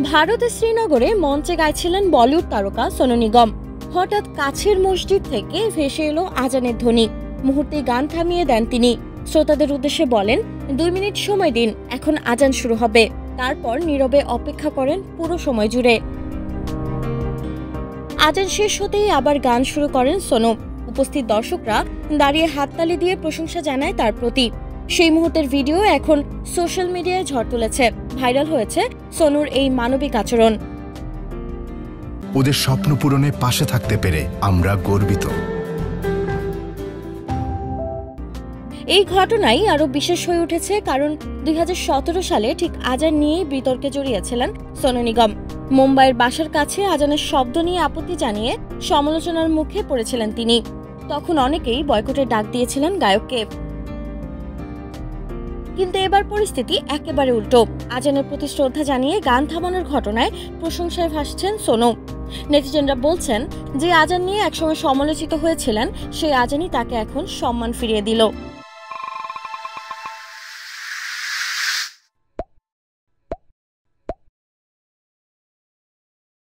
ভারতের শ্রীনগরে মঞ্চে গাইছিলেন বলিউড তারকা সোনু নিগম। হঠাৎ কাছের মসজিদ থেকে ভেসে এলো আজানের ধ্বনি। মুহূর্তে গান থামিয়ে দেন তিনি। শ্রোতাদের উদ্দেশ্যে বলেন, 2 মিনিট সময় দিন, এখন আজান শুরু হবে। তারপর নীরবে অপেক্ষা করেন পুরো সময় জুড়ে। আজান শেষ হতেই আবার গান শুরু করেন সোনু। উপস্থিত দর্শকরা দাঁড়িয়ে হাততালি দিয়ে প্রশংসা জানায় তার প্রতি। সেই মুহূর্তের ভিডিও এখন সোশ্যাল মিডিয়ায় ঝড় তুলেছে। ভাইরাল হয়েছে সোনুর এই মানবিক আচরণ। ওদের স্বপ্ন পূরণে পাশে থাকতে পেরে আমরা গর্বিত। এই ঘটনাই আরো বিশেষ হয়ে উঠেছে কারণ 2017 সালে ঠিক আজান নিয়েই বিতর্কে জড়িয়েছিলেন সোনু নিগম। মুম্বাইয়ের বাসার কাছে আজানের শব্দ নিয়ে আপত্তি জানিয়ে সমালোচনার মুখে পড়েছিলেন তিনি। তখন অনেকেই বয়কটের ডাক দিয়েছিলেন গায়ককে। কিন্তু এবার পরিস্থিতি একেবারে উল্টো। আজানের প্রতি শ্রদ্ধা জানিয়ে গান থামানোর ঘটনায় প্রশংসায় ভাসছেন সোনু। নেটিজেনরা বলছেন, যে আজান নিয়ে একসময় সমালোচিত হয়েছিলেন সেই আজানই তাকে এখন সম্মান ফিরিয়ে দিল।